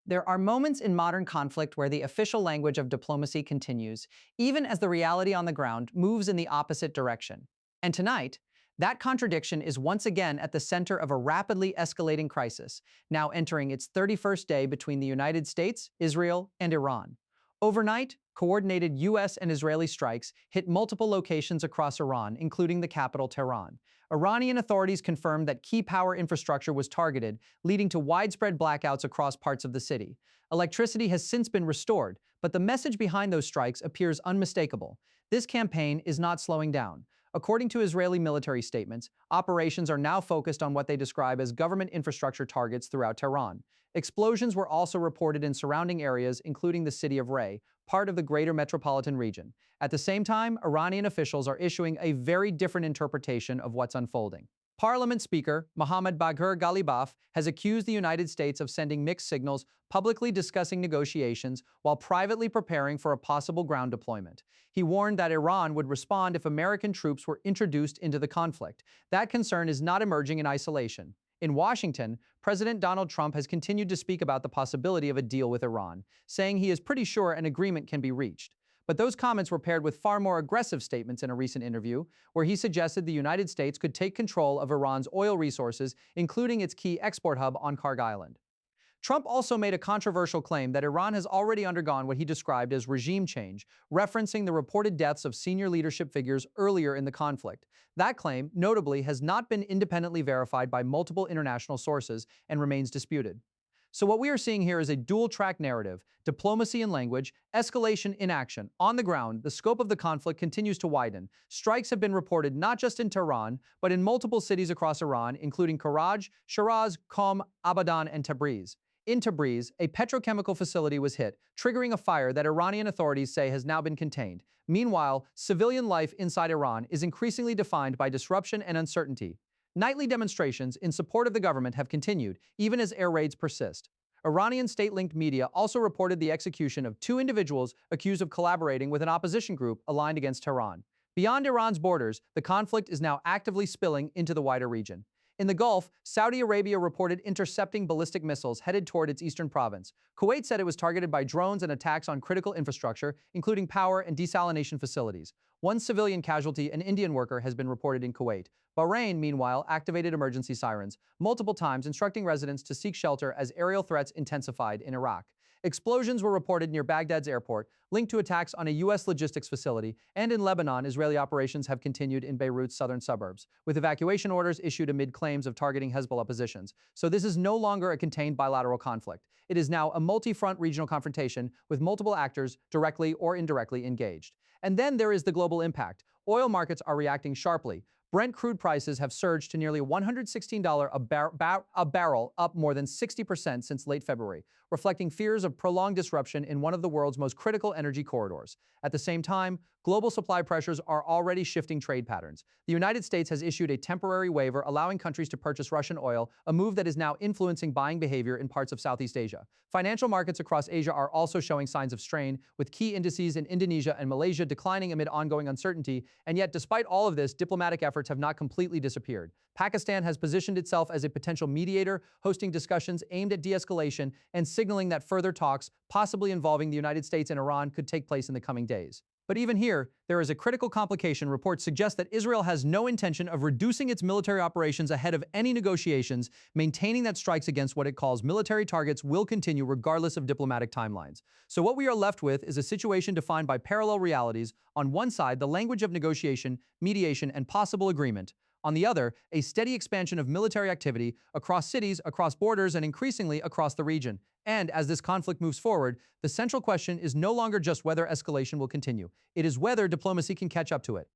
There are moments in modern conflict where the official language of diplomacy continues, even as the reality on the ground moves in the opposite direction. And tonight, that contradiction is once again at the center of a rapidly escalating crisis, now entering its 31st day between the United States, Israel, and Iran. Overnight, coordinated U.S. and Israeli strikes hit multiple locations across Iran, including the capital, Tehran. Iranian authorities confirmed that key power infrastructure was targeted, leading to widespread blackouts across parts of the city. Electricity has since been restored, but the message behind those strikes appears unmistakable. This campaign is not slowing down. According to Israeli military statements, operations are now focused on what they describe as government infrastructure targets throughout Tehran. Explosions were also reported in surrounding areas, including the city of Ray, part of the greater metropolitan region. At the same time, Iranian officials are issuing a very different interpretation of what's unfolding. Parliament Speaker Mohammad Bagher Ghalibaf has accused the United States of sending mixed signals, publicly discussing negotiations, while privately preparing for a possible ground deployment. He warned that Iran would respond if American troops were introduced into the conflict. That concern is not emerging in isolation. In Washington, President Donald Trump has continued to speak about the possibility of a deal with Iran, saying he is pretty sure an agreement can be reached. But those comments were paired with far more aggressive statements in a recent interview, where he suggested the United States could take control of Iran's oil resources, including its key export hub on Karg Island. Trump also made a controversial claim that Iran has already undergone what he described as regime change, referencing the reported deaths of senior leadership figures earlier in the conflict. That claim, notably, has not been independently verified by multiple international sources and remains disputed. So what we are seeing here is a dual-track narrative: diplomacy in language, escalation in action. On the ground, the scope of the conflict continues to widen. Strikes have been reported not just in Tehran, but in multiple cities across Iran, including Karaj, Shiraz, Qom, Abadan, and Tabriz. In Tabriz, a petrochemical facility was hit, triggering a fire that Iranian authorities say has now been contained. Meanwhile, civilian life inside Iran is increasingly defined by disruption and uncertainty. Nightly demonstrations in support of the government have continued, even as air raids persist. Iranian state-linked media also reported the execution of 2 individuals accused of collaborating with an opposition group aligned against Tehran. Beyond Iran's borders, the conflict is now actively spilling into the wider region. In the Gulf, Saudi Arabia reported intercepting ballistic missiles headed toward its eastern province. Kuwait said it was targeted by drones and attacks on critical infrastructure, including power and desalination facilities. One civilian casualty, an Indian worker, has been reported in Kuwait. Bahrain, meanwhile, activated emergency sirens, multiple times instructing residents to seek shelter as aerial threats intensified in Iraq. Explosions were reported near Baghdad's airport, linked to attacks on a U.S. logistics facility, and in Lebanon, Israeli operations have continued in Beirut's southern suburbs, with evacuation orders issued amid claims of targeting Hezbollah positions. So this is no longer a contained bilateral conflict. It is now a multi-front regional confrontation with multiple actors directly or indirectly engaged. And then there is the global impact. Oil markets are reacting sharply. Brent crude prices have surged to nearly $116 a barrel, up more than 60% since late February, reflecting fears of prolonged disruption in one of the world's most critical energy corridors. At the same time, global supply pressures are already shifting trade patterns. The United States has issued a temporary waiver allowing countries to purchase Russian oil, a move that is now influencing buying behavior in parts of Southeast Asia. Financial markets across Asia are also showing signs of strain, with key indices in Indonesia and Malaysia declining amid ongoing uncertainty. And yet, despite all of this, diplomatic efforts have not completely disappeared. Pakistan has positioned itself as a potential mediator, hosting discussions aimed at de-escalation and signaling that further talks, possibly involving the United States and Iran, could take place in the coming days. But even here, there is a critical complication. Reports suggest that Israel has no intention of reducing its military operations ahead of any negotiations, maintaining that strikes against what it calls military targets will continue regardless of diplomatic timelines. So what we are left with is a situation defined by parallel realities. On one side, the language of negotiation, mediation, and possible agreement. On the other, a steady expansion of military activity across cities, across borders, and increasingly across the region. And as this conflict moves forward, the central question is no longer just whether escalation will continue. It is whether diplomacy can catch up to it.